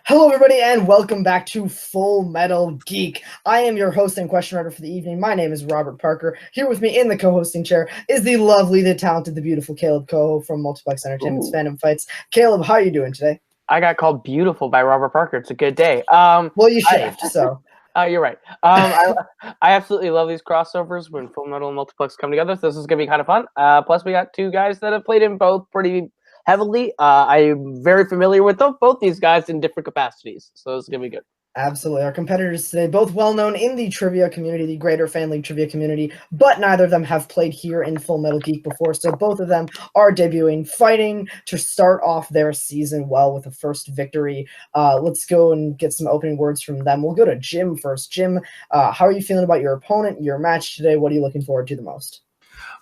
Hello, everybody, and welcome back to Full Metal Geek. I am your host and question writer for the evening. My name is Robert Parker. Here with me in the co-hosting chair is the lovely, the talented, the beautiful Caleb Coho from Multiplex Entertainment's Fandom Fights. Caleb, how are you doing today? I got called beautiful by Robert Parker. It's a good day. Well, you shaved, so. You're right. I absolutely love these crossovers when Full Metal and Multiplex come together. So this is going to be kind of fun. Plus, we got two guys that have played in both pretty heavily. I'm very familiar with both these guys in different capacities. So this is going to be good. Absolutely. Our competitors today, both well-known in the trivia community, the greater Fan League trivia community, but neither of them have played here in Full Metal Geek before, so both of them are debuting, fighting to start off their season well with a first victory. Let's go and get some opening words from them. We'll go to Jim first. Jim, how are you feeling about your opponent, your match today? What are you looking forward to the most?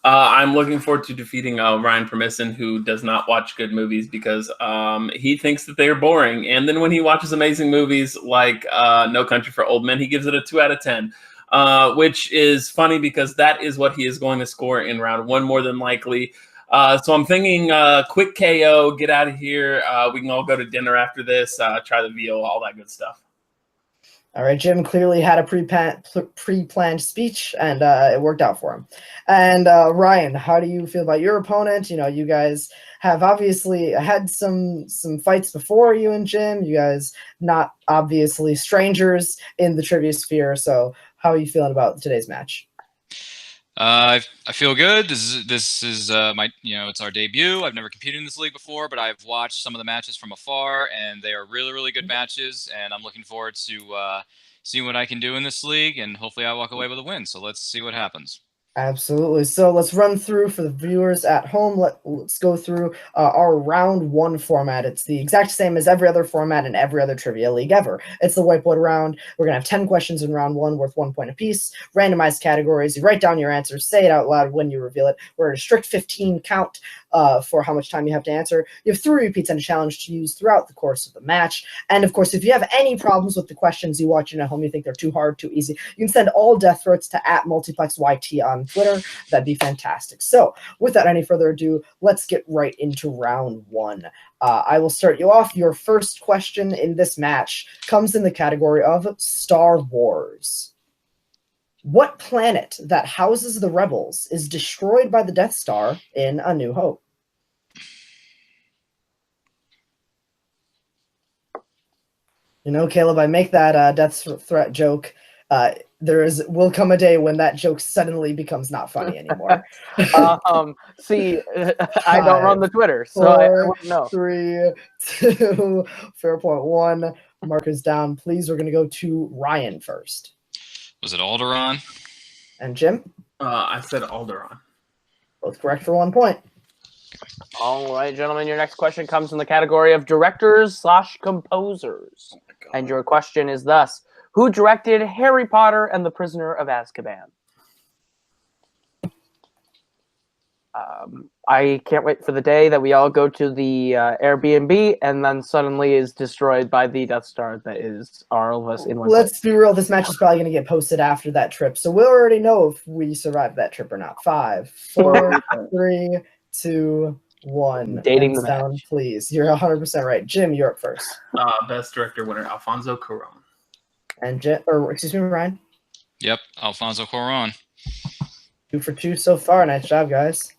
I'm looking forward to defeating Ryan Permison, who does not watch good movies because he thinks that they are boring. And then when he watches amazing movies like No Country for Old Men, he gives it a 2 out of 10, which is funny because that is what he is going to score in round one more than likely. So I'm thinking quick KO, get out of here. We can all go to dinner after this, try the VO, all that good stuff. All right, Jim clearly had a pre-planned speech, and it worked out for him. And Ryan, how do you feel about your opponent? You know, you guys have obviously had some fights before, you and Jim. You guys not obviously strangers in the trivia sphere. So how are you feeling about today's match? I feel good. This is my it's our debut. I've never competed in this league before, but I've watched some of the matches from afar, and they are really good matches. And I'm looking forward to seeing what I can do in this league, and hopefully I walk away with a win. So let's see what happens. Absolutely. So let's run through for the viewers at home. Let's go through our round one format. It's the exact same as every other format in every other trivia league ever. It's the whiteboard round. We're going to have 10 questions in round one worth 1 point apiece. Randomized categories. You write down your answers, say it out loud when you reveal it. We're at a strict 15 count for how much time you have to answer. You have 3 repeats and a challenge to use throughout the course of the match. And of course, if you have any problems with the questions you watching at home, you think they're too hard, too easy, you can send all death threats to @multiplexyt on Twitter. That'd be fantastic. So without any further ado, let's get right into round one. I will start you off. Your first question in this match comes in the category of Star Wars. What planet that houses the rebels is destroyed by the Death Star in A New Hope? You know, Caleb, I make that death threat joke. Will come a day when that joke suddenly becomes not funny anymore. See, I don't run the Twitter, so 4, I wouldn't know. 3, 2, fair point 1. Markers down. Please, we're going to go to Ryan first. Was it Alderaan? And Jim? I said Alderaan. Both correct for 1 point. All right, gentlemen, your next question comes in the category of directors/composers. And your question is thus: who directed Harry Potter and the Prisoner of Azkaban? I can't wait for the day that we all go to the Airbnb and then suddenly is destroyed by the Death Star that is all of us in one Let's place. be real, this match is probably going to get posted after that trip, so we'll already know if we survived that trip or not. 5, 4, 3, 2, 1. Dating the down, match. please. You're 100% right. Jim, you're up first. Best director winner, Alfonso Cuarón. And excuse me, Ryan? Yep, Alfonso Cuarón. 2 for 2 so far. Nice job, guys.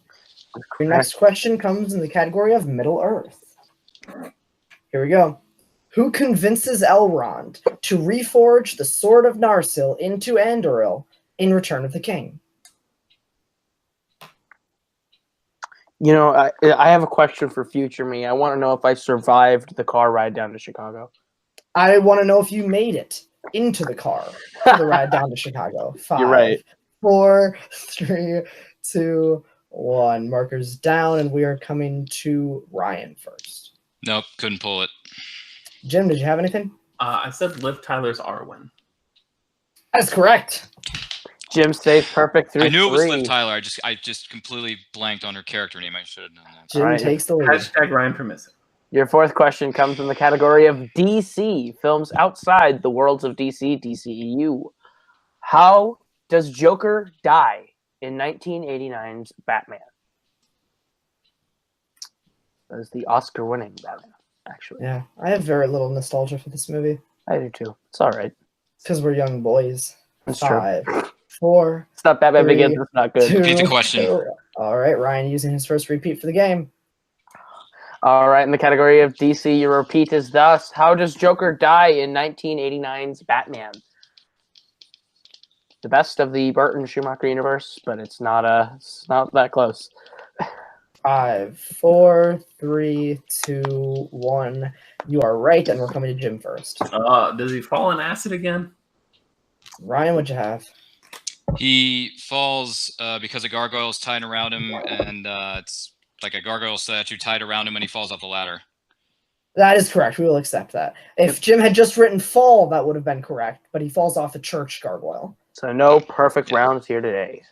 Your next question comes in the category of Middle Earth. Here we go. Who convinces Elrond to reforge the Sword of Narsil into Andoril in Return of the King? You know, I have a question for future me. I want to know if I survived the car ride down to Chicago. I want to know if you made it into the car for the ride down to Chicago. 5, You're right. 4, 3, 2, 1. Markers down, and we are coming to Ryan first. Nope, couldn't pull it. Jim, did you have anything? I said Liv Tyler's Arwen. That's correct. Jim stays perfect through I knew it was 3. Liv Tyler. I just completely blanked on her character name. I should have known that. Jim takes the lead. Hashtag Ryan Permison. Your fourth question comes in the category of DC, films outside the worlds of DC, DCEU. How does Joker die in 1989's Batman? That is the Oscar-winning Batman. actually. Yeah, I have very little nostalgia for this movie I do too. It's all right. because we're young boys. That's true. 5, 4, It's not Batman 3, Begins. It's not good. 2. Repeat the question. All right, Ryan using his first repeat for the game. All right, in the category of DC, your repeat is thus: how does Joker die in 1989's Batman? The best of the Burton Schumacher universe, but it's not that close. 5, 4, 3, 2, 1. You are right, and we're coming to Jim first. Does he fall in acid again? Ryan, what'd you have? He falls because a gargoyle is tied around him, and it's like a gargoyle statue tied around him, and he falls off the ladder. That is correct. We will accept that. If Jim had just written fall, that would have been correct, but he falls off a church gargoyle. So no perfect rounds here today.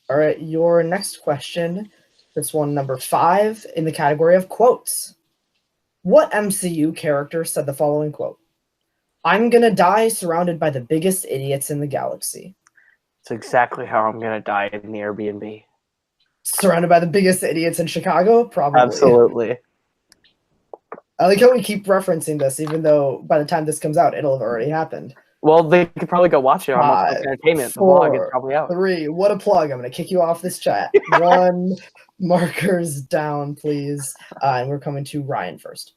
All right, your next question, this one, number 5, in the category of quotes. What MCU character said the following quote? I'm gonna die surrounded by the biggest idiots in the galaxy. It's exactly how I'm gonna die in the Airbnb. Surrounded by the biggest idiots in Chicago? Probably. Absolutely. I like how we keep referencing this, even though by the time this comes out, it'll have already happened. Well, they could probably go watch it on Multiplex Entertainment. The vlog is 4, probably out. 3, what a plug. I'm going to kick you off this chat. 1, markers down, please. And we're coming to Ryan first.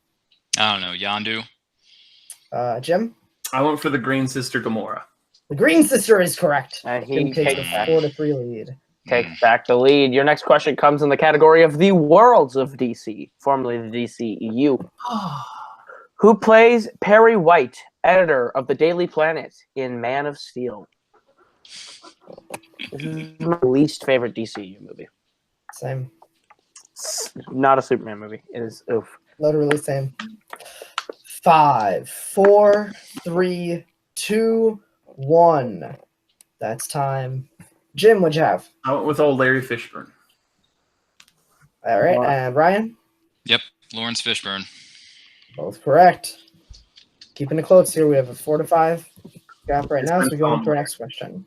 I don't know, Yondu. Jim? I went for the Green Sister Gamora. The Green Sister is correct. And Jim he takes takes the 4-3 lead. back the lead. Your next question comes in the category of the worlds of DC, formerly the DCEU. Who plays Perry White, editor of the Daily Planet in Man of Steel? This is my least favorite DCU movie. Same. It's not a Superman movie. It is oof. Literally same. 5, 4, 3, 2, 1. That's time. Jim, what'd you have? I went with old Larry Fishburne. All right, and Ryan? Yep, Lawrence Fishburne. Both correct. Keeping it close here. We have a 4-5 gap right now, so we go on to our next question.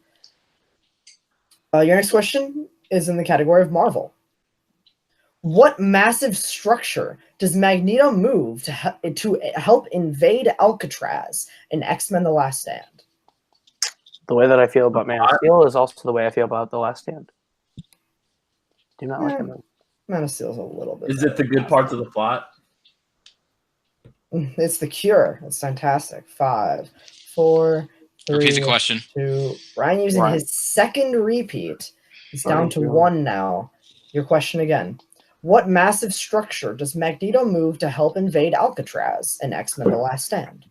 Your next question is in the category of Marvel. What massive structure does Magneto move to help invade Alcatraz in X-Men: The Last Stand? The way that I feel about Man of Steel is also the way I feel about The Last Stand. Do not like him. Man of Steel is a little bit. Is it the good parts of the plot? It's the Cure. It's fantastic. 5, 4, 3, Repeat the question. 2. Ryan using his second repeat. He's down to 1 now. Your question again. What massive structure does Magneto move to help invade Alcatraz in X-Men: The Last Stand?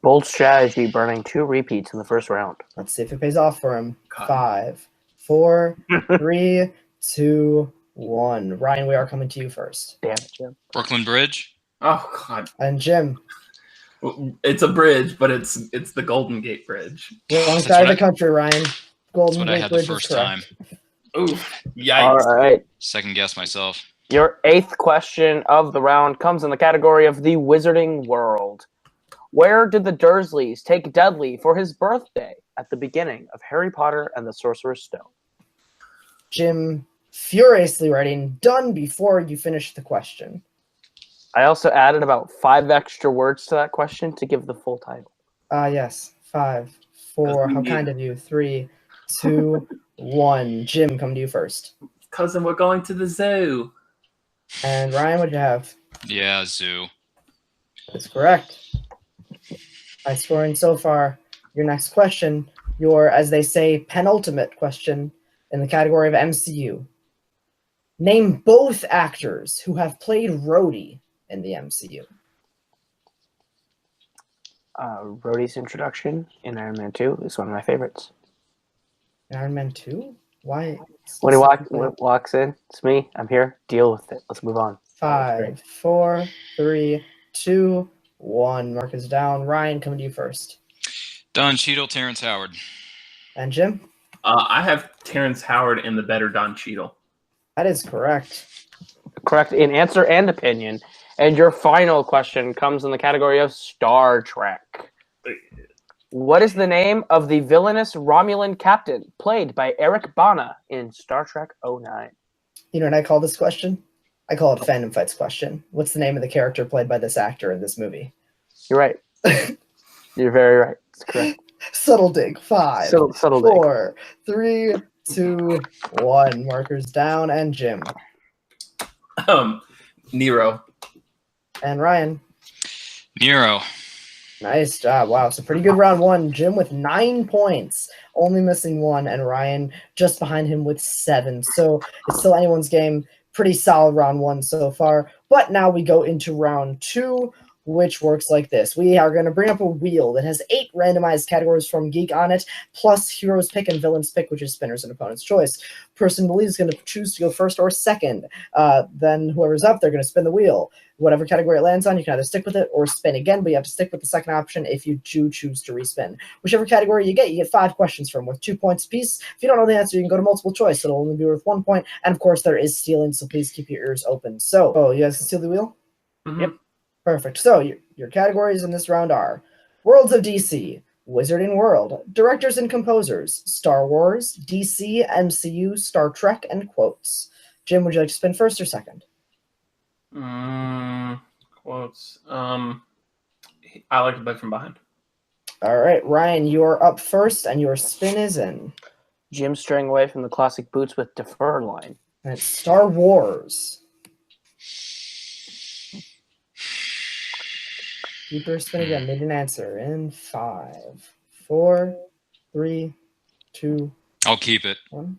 Bold strategy, burning 2 repeats in the first round. Let's see if it pays off for him. 5, 4, 3, 2, 1. Ryan, we are coming to you first. Damn it, Jim. Brooklyn Bridge. Oh God, And Jim, it's a bridge, but it's the Golden Gate Bridge. wrong side of the country, Ryan. Golden That's what I Gate had the Bridge first is time. correct. Oof! Yikes! All right. Second guess myself. Your 8th question of the round comes in the category of the Wizarding World. Where did the Dursleys take Dudley for his birthday at the beginning of Harry Potter and the Sorcerer's Stone? Jim, furiously writing, done before you finish the question. I also added about 5 extra words to that question to give the full title. Yes. 5, 4. How kind of you. 3, 2, 1. Jim, come to you first. Cousin, we're going to the zoo. And Ryan, what'd you have? Yeah, Zoo. That's correct. High scoring so far. Your next question, your, as they say, penultimate question in the category of MCU. Name both actors who have played Rhodey in the MCU. Rhodey's introduction in Iron Man 2 is one of my favorites. Iron Man 2? Why? When he walks in, it's me. I'm here. Deal with it. Let's move on. 5, 4, 3, 2, 1. Mark is down. Ryan, coming to you first. Don Cheadle, Terrence Howard. And Jim? I have Terrence Howard in the better Don Cheadle. That is correct. Correct in answer and opinion. And your final question comes in the category of Star Trek. What is the name of the villainous Romulan captain played by Eric Bana in Star Trek 09? You know what I call this question? I call it Fandom Fights question. What's the name of the character played by this actor in this movie? You're right. You're very right. It's correct. Subtle dig. 5, Subtle dig. 4, 3, 2, 1. Markers down, and Jim. Nero. And Ryan. Nero. Nice job. Wow, it's a pretty good round 1. Jim with 9 points, only missing 1, and Ryan just behind him with 7. So it's still anyone's game. Pretty solid round 1 so far. But now we go into round 2, which works like this. We are going to bring up a wheel that has 8 randomized categories from Geek on it, plus Heroes Pick and Villains Pick, which is spinners and opponent's choice. Person believes is going to choose to go first or second. Then whoever's up, they're going to spin the wheel. Whatever category it lands on, you can either stick with it or spin again, but you have to stick with the second option if you do choose to respin. Whichever category you get 5 questions from, with 2 points apiece. If you don't know the answer, you can go to multiple choice. It'll only be worth 1 point. And of course, there is stealing, so please keep your ears open. So, you guys can steal the wheel? Mm-hmm. Yep. Perfect. So, your categories in this round are Worlds of DC, Wizarding World, Directors and Composers, Star Wars, DC, MCU, Star Trek, and Quotes. Jim, would you like to spin first or second? Quotes. I like to play from behind. All right, Ryan, you are up first, and your spin is in. Jim straying away from the classic boots with defer line. And it's Star Wars. Keep your spin again. Need an answer in 5, 4, 3, 2, I'll keep it. 1.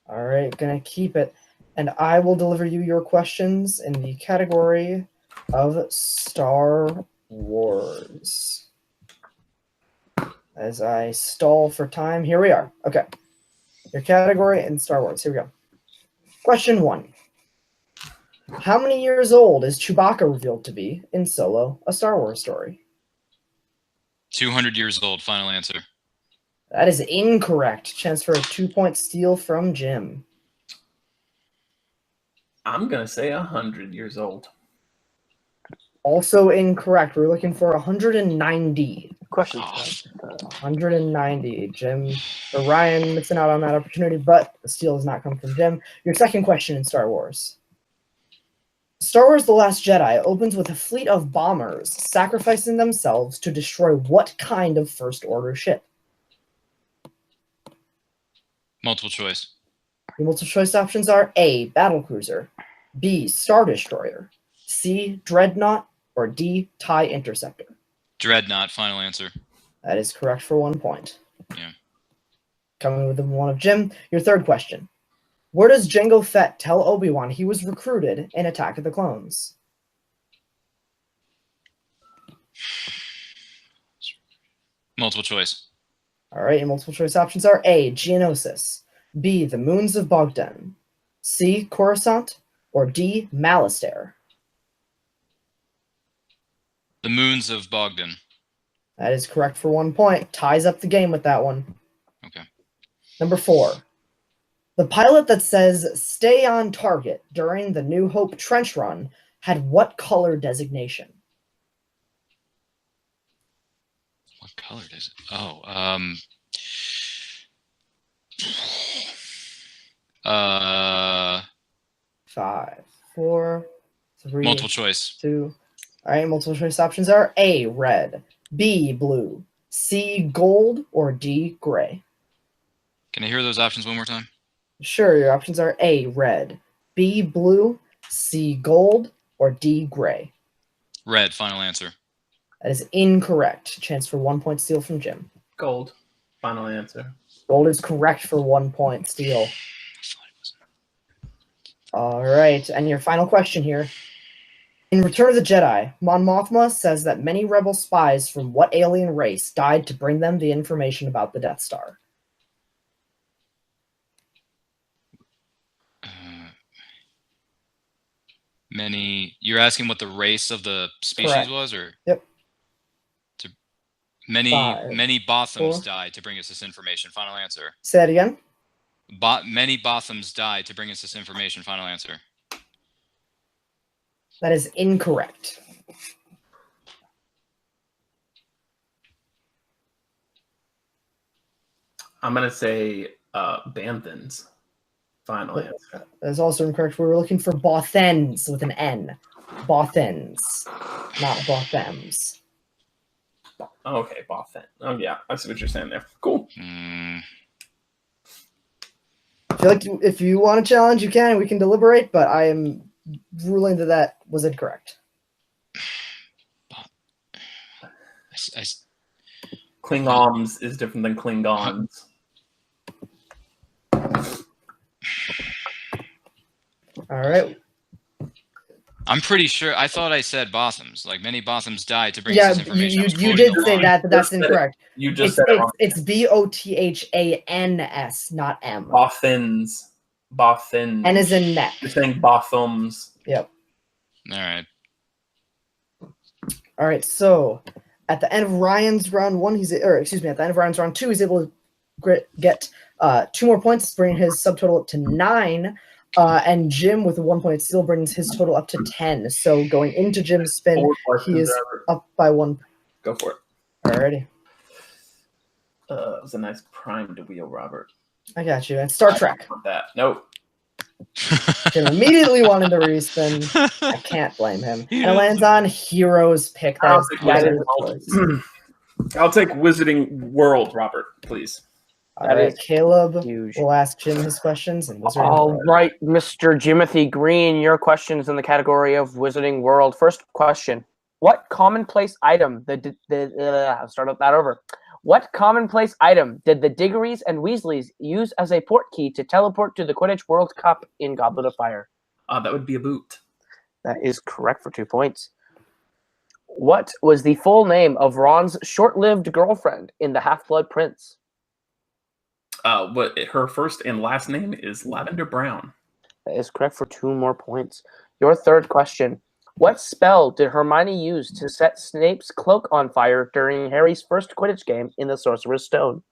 All right, gonna keep it. And I will deliver you your questions in the category of Star Wars. As I stall for time, here we are. Okay. Your category in Star Wars. Here we go. Question 1. How many years old is Chewbacca revealed to be in Solo, A Star Wars Story? 200 years old. Final answer. That is incorrect. Chance for a 2-point steal from Jim. I'm gonna say 100 years old. Also incorrect. We're looking for 190. Question. 190. Jim or Ryan missing out on that opportunity, but the steal does not come from Jim. Your second question in Star Wars. Star Wars The Last Jedi opens with a fleet of bombers sacrificing themselves to destroy what kind of First Order ship? Multiple choice. The multiple choice options are A, battlecruiser, B, Star Destroyer, C, Dreadnought, or D, TIE Interceptor. Dreadnought. Final answer. That is correct for 1 point. Yeah. Coming with the one of Jim, your third question. Where does Jango Fett tell Obi-Wan he was recruited in Attack of the Clones? Multiple choice. All right, your multiple choice options are A, Geonosis, B, the Moons of Bogdan, C, Coruscant, or D, Malastare. The Moons of Bogdan. That is correct for 1 point. Ties up the game with that one. Okay. Number 4. The pilot that says stay on target during the New Hope trench run had what color designation? What color is it? Oh, 5, 4, 3, multiple choice. 2. All right, multiple choice options are A, red, B, blue, C, gold, or D, gray. Can I hear those options one more time? Sure, your options are A, red, B, blue, C, gold, or D, gray. Red. Final answer. That is incorrect. Chance for 1 point steal from Jim. Gold. Final answer. Gold is correct for 1 point steal. All right, and your final question here. In Return of the Jedi, Mon Mothma says that many rebel spies from what alien race died to bring them the information about the Death Star? Many. You're asking what the race of the species Correct. was, or Yep. many 5, many Bothams 4. died to bring us this information. Final answer. Say that again. Many Bothams died to bring us this information. Final answer. That is incorrect. I'm gonna say Banthans. Final answer. That is also incorrect. We were looking for Bothens with an N. Bothens, not Bothems. Okay, Bothan. Oh yeah, I see what you're saying there. Cool. I feel like if you want to challenge, you can. We can deliberate, but I am ruling that was incorrect. Klingons is different than Klingons. All right. I'm pretty sure. I thought I said Bothams. Like many Bothams died to bring Yeah, us this information. you did say that, but that's incorrect. You just said it wrong. It's Bothans, not M. Bothans. Bothans. N is in net. You're saying Bothams. Yep. All right. All right. So at the end of Ryan's round one, at the end of Ryan's round two, he's able to get 2 more points, bringing his subtotal up to 9. And Jim, with a 1 point steal, brings his total up to 10. So going into Jim's spin, he is up by 1. Go for it. Alrighty. It was a nice prime to wheel, Robert. I got you. And Star Trek. Want that? Nope. Jim immediately wanted to respin. I can't blame him. And it lands on Heroes pick. That is I'll take Wizarding World, Robert, please. All right, Caleb huge. will ask Jim his questions. And All right, Mr. Jimothy Green, your question is in the category of Wizarding World. First question: what commonplace item I'll start that over. What commonplace item did the Diggories and Weasleys use as a portkey to teleport to the Quidditch World Cup in Goblet of Fire? That would be a boot. That is correct for 2 points. What was the full name of Ron's short-lived girlfriend in The Half-Blood Prince? What her first and last name is Lavender Brown. That is correct for 2 more points. Your third question. What spell did Hermione use to set Snape's cloak on fire during Harry's first Quidditch game in the Sorcerer's Stone?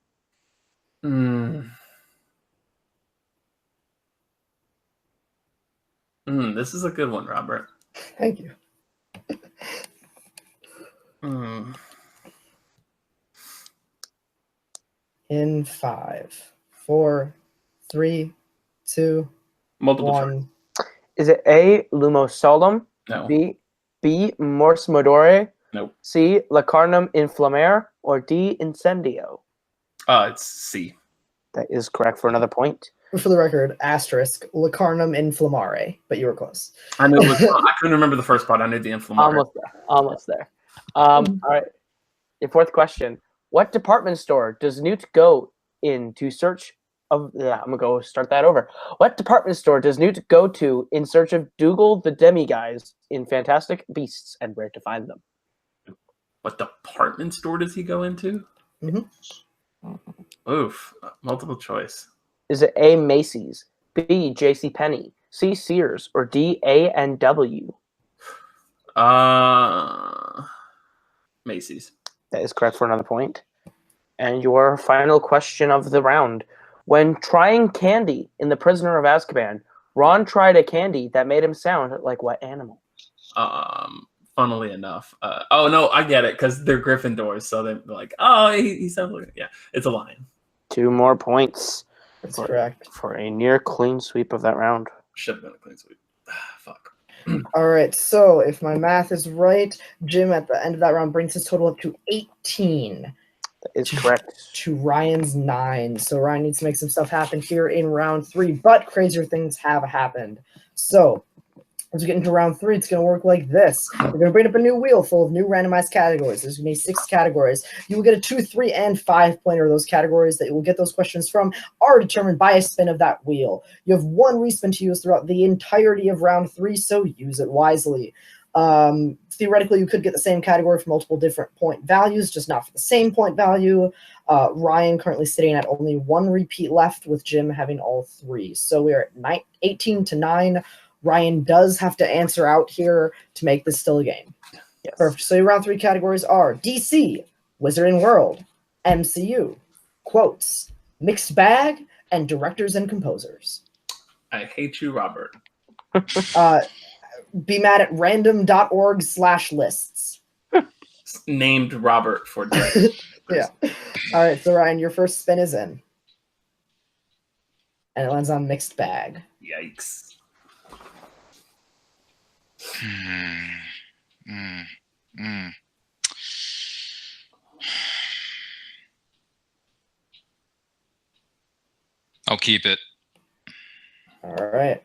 This is a good one, Robert. Thank you. In 5, 4, 3, 2, Multiple 1. choice. Is it A, Lumosolum, No. B, Mors Modore, Nope. C, Lacarnum Inflammare, or D, Incendio? It's C. That is correct for another point. For the record, asterisk, Lacarnum Inflammare, but you were close. I knew it was. I couldn't remember the first part. I knew the Inflammare. Almost there. All right. Your fourth question. What department store does Newt go in to search of... Yeah, I'm going to go start that over. What department store does Newt go to in search of Dougal the Demiguise in Fantastic Beasts and Where to Find Them? What department store does he go into? Oof. Multiple choice. Is it A, Macy's, B, JCPenney, C, Sears, or D, A&W? Macy's. That is correct for another point. And your final question of the round. When trying candy in The Prisoner of Azkaban, Ron tried a candy that made him sound like what animal? Funnily enough. Oh, no, I get it, because they're Gryffindors, so they're like, oh, he sounds like... Yeah, it's a lion. 2 more points. That's correct. For a near clean sweep of that round. Should have been a clean sweep. Fuck. All right, so if my math is right, Jim at the end of that round brings his total up to 18. That is correct. To Ryan's 9. So Ryan needs to make some stuff happen here in round 3, but crazier things have happened. So as we get into round 3, it's going to work like this. We're going to bring up a new wheel full of new randomized categories. There's going to be 6 categories. You will get a 2, 3, and 5 pointer. Those categories that you will get those questions from are determined by a spin of that wheel. You have 1 respin to use throughout the entirety of round 3, so use it wisely. Theoretically, you could get the same category for multiple different point values, just not for the same point value. Ryan currently sitting at only 1 repeat left, with Jim having all 3. So we are at 18 to 9. Ryan does have to answer out here to make this still a game. Yes. Perfect. So your round 3 categories are DC, Wizarding World, MCU, quotes, mixed bag, and directors and composers. I hate you, Robert. Be mad at random.org/lists. Named Robert for director. Yeah. All right, so Ryan, your first spin is in. and it lands on mixed bag. Yikes. I'll keep it. All right.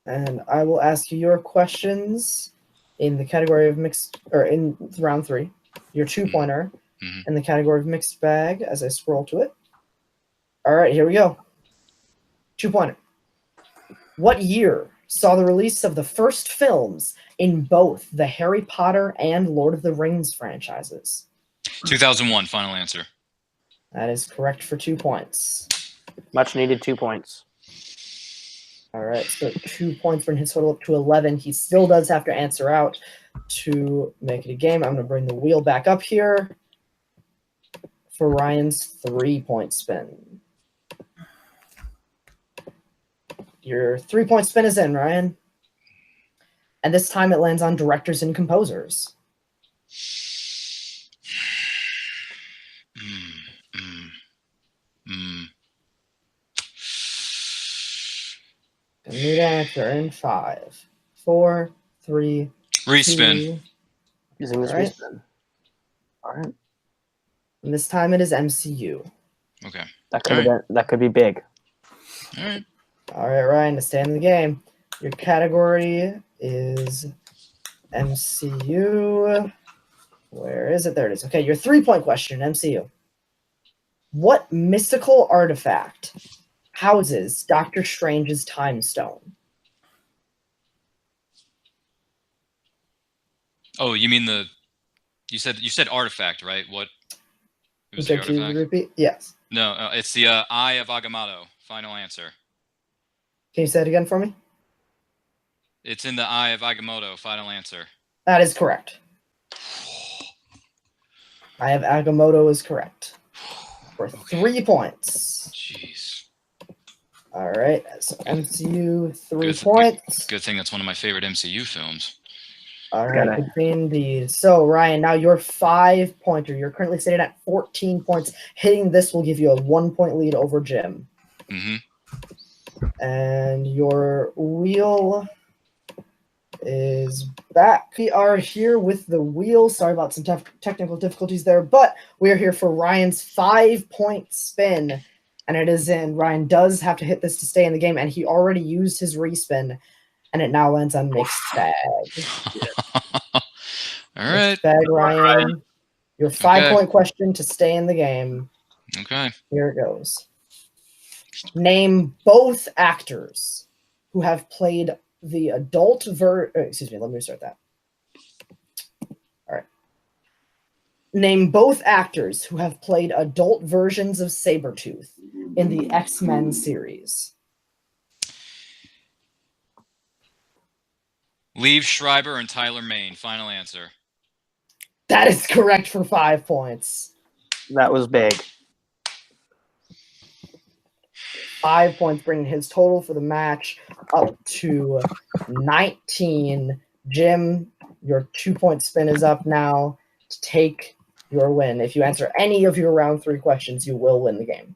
And I will ask you your questions in the category of mixed, or in round 3. Your 2-pointer in the category of mixed bag as I scroll to it. All right, here we go. 2-pointer. What year saw the release of the first films in both the Harry Potter and Lord of the Rings franchises? 2001, final answer. That is correct for 2 points. Much needed 2 points. All right, so 2 points bring his total up to 11. He still does have to answer out to make it a game. I'm going to bring the wheel back up here for Ryan's 3-point spin. Your 3-point spin is in, Ryan. And this time it lands on directors and composers. Need an answer in 5, 4, 3, Respin. 2. Using this Alright. respin. All right. And this time it is MCU. Okay. That could be big. All right. All right, Ryan, to stay in the game, your category is MCU. Where is it? There it is. Okay, your 3-point question, MCU. What mystical artifact houses Doctor Strange's time stone? Oh, you mean you said artifact, right? What was Okay, the can you artifact? repeat? Yes. No, it's the Eye of Agamotto. Final answer. Can you say it again for me? It's in the Eye of Agamotto. Final answer. That is correct. I have Agamotto is correct. For 3 points. Jeez. All right, so MCU 3 points. Good thing that's one of my favorite MCU films. All right, good thing indeed. So, Ryan, now your 5-pointer. You're currently sitting at 14 points. Hitting this will give you a 1-point lead over Jim. And your wheel is back. We are here with the wheel. Sorry about some technical difficulties there, but we are here for Ryan's 5-point spin. And it is in. Ryan does have to hit this to stay in the game, and he already used his respin, and it now lands on mixed bag. All right. Mixed bag, Ryan. Your 5-point question to stay in the game. Okay. Here it goes. Name both actors who have played the adult excuse me, let me restart that. All right. Name both actors who have played adult versions of Sabretooth in the X-Men series. Liev Schreiber and Tyler Mane. Final answer. That is correct for 5 points. That was big. 5 points, bringing his total for the match up to 19. Jim, your 2-point spin is up now to take your win. If you answer any of your round 3 questions, you will win the game.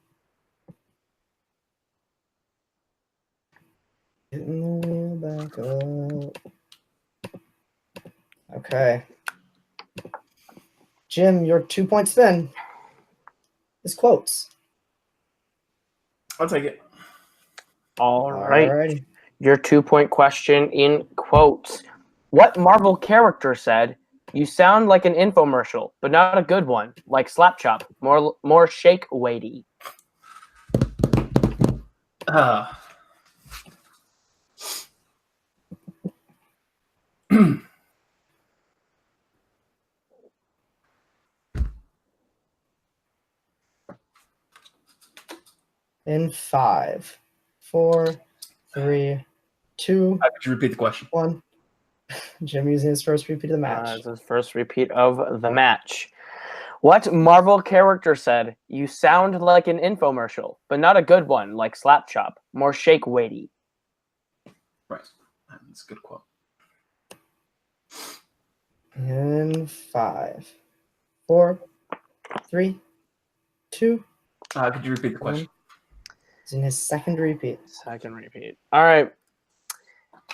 Getting the wheel back up. Okay. Jim, your 2-point spin is quotes. I'll take it. All right. Alrighty. Your 2-point question in quotes. What Marvel character said, "You sound like an infomercial, but not a good one, like Slap Chop, more shake weighty"? In 5, 4, 3, 2, Could you repeat the question? 1. Jim using his first repeat of the match. This is his first repeat of the match. What Marvel character said, "You sound like an infomercial, but not a good one, like Slap Chop, more shake weighty"? Right. That's a good quote. In 5, 4, 3, 2. Could you repeat the question? He's in his second repeat. Second repeat. All right.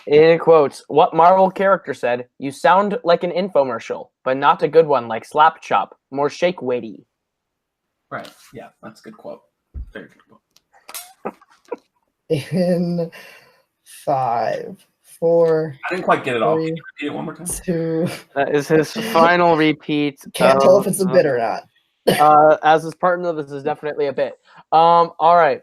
In quotes, what Marvel character said, "You sound like an infomercial, but not a good one like Slap Chop. More shake weighty." Right. Yeah, that's a good quote. Very good quote. In 5, 4. I didn't quite get it all. Can 3, you repeat it one more time? 2. That is his final repeat. Can't tell if it's a bit or not. As his partner, this is definitely a bit. All right.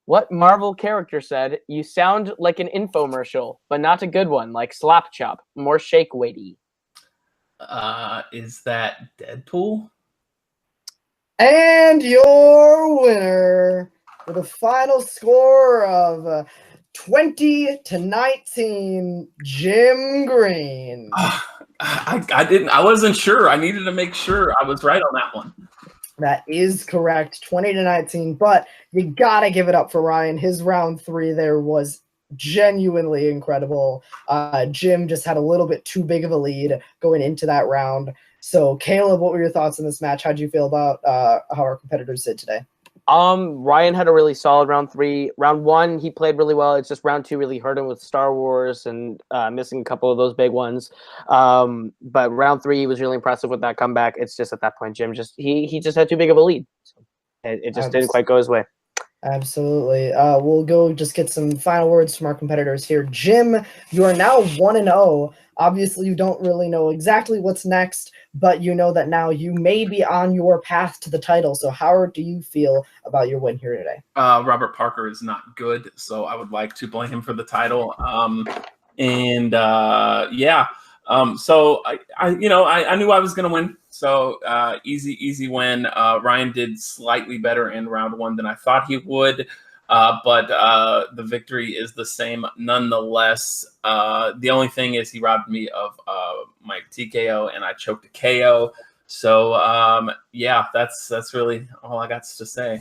What Marvel character said, "You sound like an infomercial, but not a good one, like Slap Chop. More shake weighty"? Is that Deadpool? And your winner with a final score of 20-19, Jim Green. I wasn't sure. I needed to make sure I was right on that one. That is correct, 20-19. But you gotta give it up for Ryan. His round 3 there was genuinely incredible. Jim just had a little bit too big of a lead going into that round. So, Caleb, what were your thoughts on this match? How did you feel about how our competitors did today? Ryan had a really solid round 3. Round 1, he played really well. It's just round 2 really hurt him with Star Wars and missing a couple of those big ones. But round 3, he was really impressive with that comeback. It's just at that point, Jim he just had too big of a lead. So it just didn't quite go his way. Absolutely. We'll go just get some final words from our competitors here. Jim, you are now 1-0. Obviously, you don't really know exactly what's next, but you know that now you may be on your path to the title. So how do you feel about your win here today? Robert Parker is not good, so I would like to blame him for the title. So I knew I was going to win. So easy win. Ryan did slightly better in round 1 than I thought he would. But the victory is the same nonetheless. The only thing is he robbed me of my TKO and I choked a KO. So that's really all I got to say.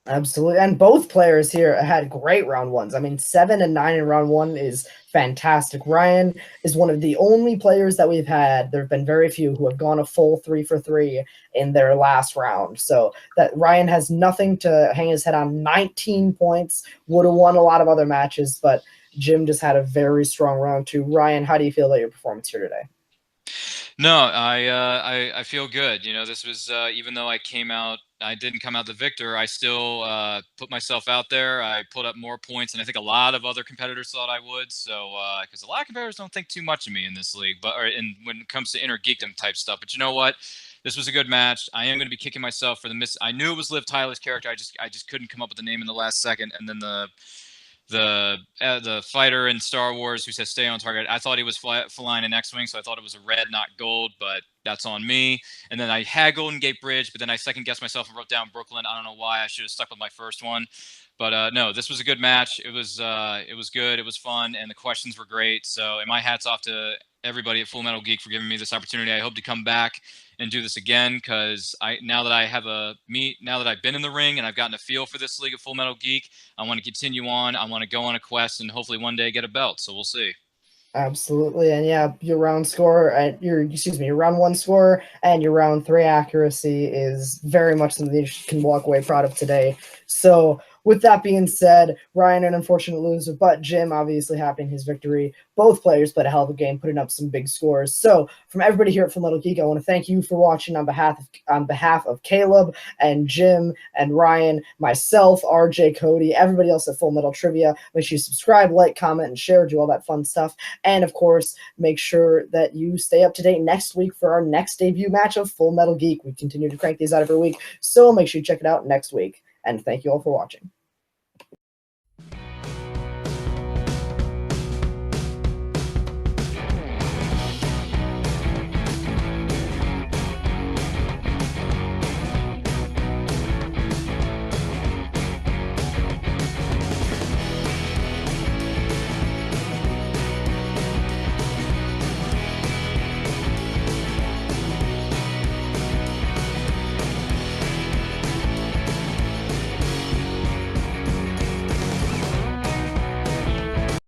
Absolutely. And both players here had great round 1s. I mean, 7 and 9 in round 1 is fantastic. Ryan is one of the only players that we've had. There have been very few who have gone a full 3 for 3 in their last round. So that Ryan has nothing to hang his head on. 19 points, would have won a lot of other matches, but Jim just had a very strong round 2. Ryan, how do you feel about your performance here today? No, I feel good. You know, this was even though I didn't come out the victor, I still put myself out there. I put up more points, and I think a lot of other competitors thought I would. So, because a lot of competitors don't think too much of me in this league, and when it comes to inner geekdom type stuff. But you know what? This was a good match. I am going to be kicking myself for the miss. I knew it was Liv Tyler's character. I just couldn't come up with the name in the last second, and then the fighter in Star Wars who says stay on target. I thought he was flying an X-wing, so I thought it was a red, not gold, but that's on me. And then I had Golden Gate Bridge, but then I second guessed myself and wrote down Brooklyn. I don't know why. I should have stuck with my first one. But no, this was a good match. It was good. It was fun, and the questions were great. So, and my hat's off to everybody at Full Metal Geek for giving me this opportunity. I hope to come back and do this again because now that I've been in the ring and I've gotten a feel for this league of Full Metal Geek, I want to continue on. I want to go on a quest and hopefully one day get a belt. So we'll see. Absolutely. And yeah, your round 1 score and your round 3 accuracy is very much something you can walk away proud of today. So with that being said, Ryan, an unfortunate loser, but Jim obviously happy in his victory. Both players played a hell of a game, putting up some big scores. So from everybody here at Full Metal Geek, I want to thank you for watching on behalf of Caleb and Jim and Ryan, myself, RJ, Cody, everybody else at Full Metal Trivia. Make sure you subscribe, like, comment, and share, do all that fun stuff. And of course, make sure that you stay up to date next week for our next debut match of Full Metal Geek. We continue to crank these out every week, so make sure you check it out next week. And thank you all for watching.